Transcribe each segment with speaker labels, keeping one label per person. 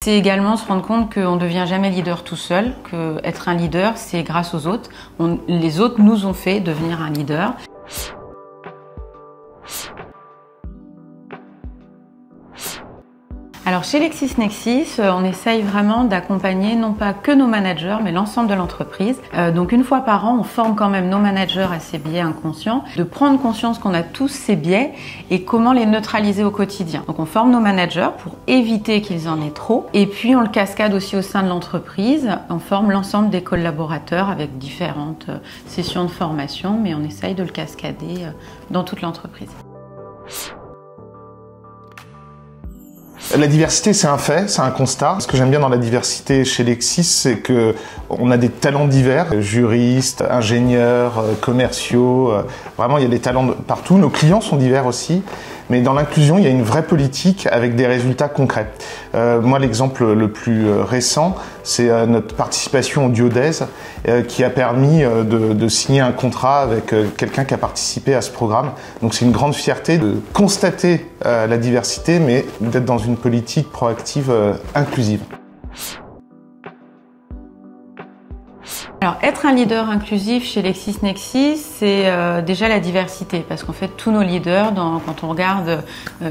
Speaker 1: C'est également se rendre compte qu'on ne devient jamais leader tout seul, qu'être un leader, c'est grâce aux autres. Les autres nous ont fait devenir un leader. Alors chez LexisNexis, on essaye vraiment d'accompagner non pas que nos managers, mais l'ensemble de l'entreprise. Donc une fois par an, on forme quand même nos managers à ces biais inconscients, de prendre conscience qu'on a tous ces biais et comment les neutraliser au quotidien. Donc on forme nos managers pour éviter qu'ils en aient trop. Et puis on le cascade aussi au sein de l'entreprise. On forme l'ensemble des collaborateurs avec différentes sessions de formation, mais on essaye de le cascader dans toute l'entreprise.
Speaker 2: La diversité, c'est un fait, c'est un constat. Ce que j'aime bien dans la diversité chez Lexis, c'est que on a des talents divers, juristes, ingénieurs, commerciaux. Vraiment, il y a des talents partout. Nos clients sont divers aussi. Mais dans l'inclusion, il y a une vraie politique avec des résultats concrets. Moi, l'exemple le plus récent, c'est notre participation au Duodez, qui a permis de signer un contrat avec quelqu'un qui a participé à ce programme. Donc c'est une grande fierté de constater la diversité, mais d'être dans une politique proactive inclusive.
Speaker 1: Alors, être un leader inclusif chez LexisNexis, c'est déjà la diversité, parce qu'en fait, tous nos leaders, quand on regarde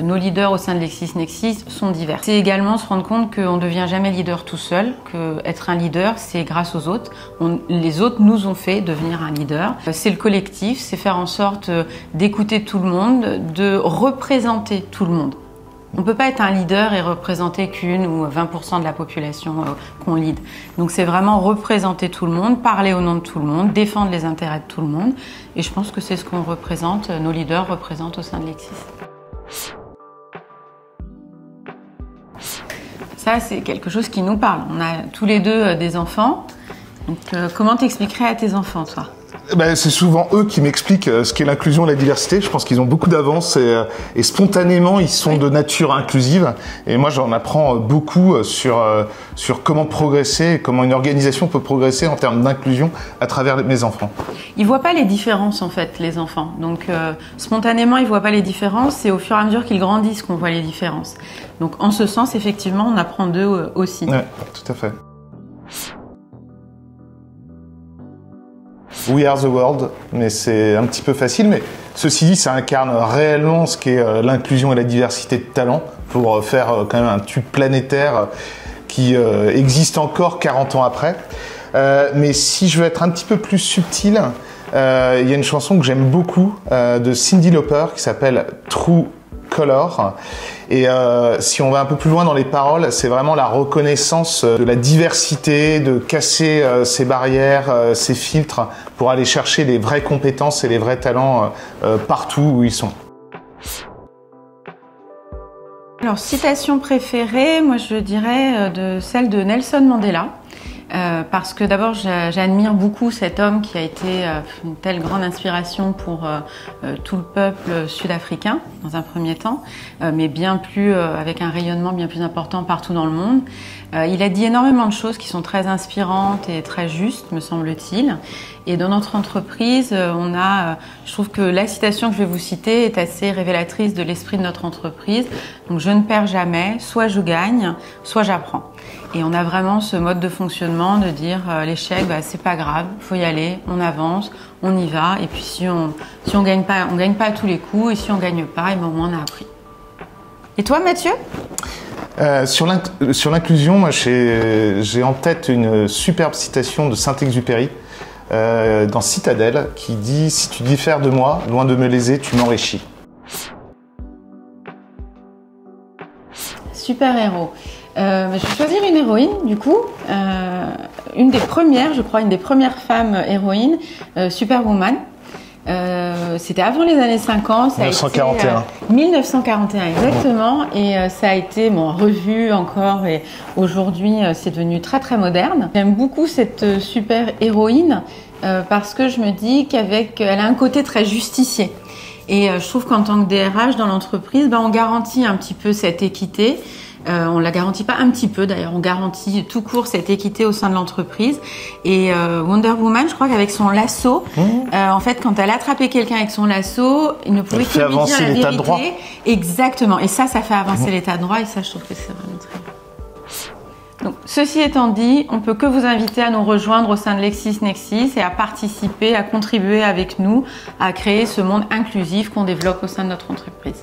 Speaker 1: nos leaders au sein de LexisNexis, sont divers. C'est également se rendre compte qu'on ne devient jamais leader tout seul, qu'être un leader, c'est grâce aux autres. Les autres nous ont fait devenir un leader. C'est le collectif, c'est faire en sorte d'écouter tout le monde, de représenter tout le monde. On ne peut pas être un leader et représenter qu'une ou 20% de la population qu'on lead. Donc c'est vraiment représenter tout le monde, parler au nom de tout le monde, défendre les intérêts de tout le monde. Et je pense que c'est ce qu'on représente, nos leaders représentent au sein de Lexis. Ça, c'est quelque chose qui nous parle. On a tous les deux des enfants. Donc comment t'expliquerais à tes enfants, toi ?
Speaker 2: C'est souvent eux qui m'expliquent ce qu'est l'inclusion et la diversité. Je pense qu'ils ont beaucoup d'avance et spontanément, ils sont de nature inclusive. Et moi, j'en apprends beaucoup sur comment progresser et comment une organisation peut progresser en termes d'inclusion à travers mes enfants.
Speaker 1: Ils voient pas les différences, en fait, les enfants. Donc, spontanément, ils voient pas les différences. C'est au fur et à mesure qu'ils grandissent qu'on voit les différences. Donc, en ce sens, effectivement, on apprend d'eux aussi.
Speaker 2: Ouais, tout à fait. We are the world, mais c'est un petit peu facile. Mais ceci dit, ça incarne réellement ce qu'est l'inclusion et la diversité de talents pour faire quand même un tube planétaire qui existe encore 40 ans après. Mais si je veux être un petit peu plus subtil, il y a une chanson que j'aime beaucoup de Cyndi Lauper qui s'appelle True Color. Et si on va un peu plus loin dans les paroles, c'est vraiment la reconnaissance de la diversité, de casser ces barrières, ces filtres pour aller chercher les vraies compétences et les vrais talents partout où ils sont.
Speaker 1: Alors, citation préférée, moi je dirais celle de Nelson Mandela. Parce que d'abord j'admire beaucoup cet homme qui a été une telle grande inspiration pour tout le peuple sud-africain dans un premier temps, mais bien plus avec un rayonnement bien plus important partout dans le monde. Il a dit énormément de choses qui sont très inspirantes et très justes, me semble-t-il. Et dans notre entreprise, je trouve que la citation que je vais vous citer est assez révélatrice de l'esprit de notre entreprise. Donc je ne perds jamais, soit je gagne, soit j'apprends. Et on a vraiment ce mode de fonctionnement de dire l'échec, c'est pas grave, faut y aller, on avance, on y va. Et puis si on gagne pas à tous les coups, et si on gagne pas, au moins on a appris. Et toi, Mathieu ?
Speaker 2: Sur l'inclusion, moi j'ai en tête une superbe citation de Saint-Exupéry dans Citadelle qui dit « Si tu diffères de moi, loin de me léser, tu m'enrichis ».
Speaker 1: Super héros. Je vais choisir une héroïne, du coup, une des premières femmes héroïnes, Superwoman. C'était avant les années 50,
Speaker 2: 1941.
Speaker 1: 1941 exactement, et ça a été revu encore, et aujourd'hui c'est devenu très très moderne. J'aime beaucoup cette super héroïne parce que je me dis elle a un côté très justicier. Et je trouve qu'en tant que DRH dans l'entreprise, on garantit un petit peu cette équité. On la garantit pas un petit peu, d'ailleurs, on garantit tout court cette équité au sein de l'entreprise. Et Wonder Woman, je crois qu'avec son lasso, en fait, quand elle attrapait quelqu'un avec son lasso, il ne pouvait que lui dire la vérité. Exactement. Et ça fait avancer l'état de droit. Et ça, je trouve que c'est vraiment très bien. Donc, ceci étant dit, on peut que vous inviter à nous rejoindre au sein de LexisNexis et à participer, à contribuer avec nous à créer ce monde inclusif qu'on développe au sein de notre entreprise.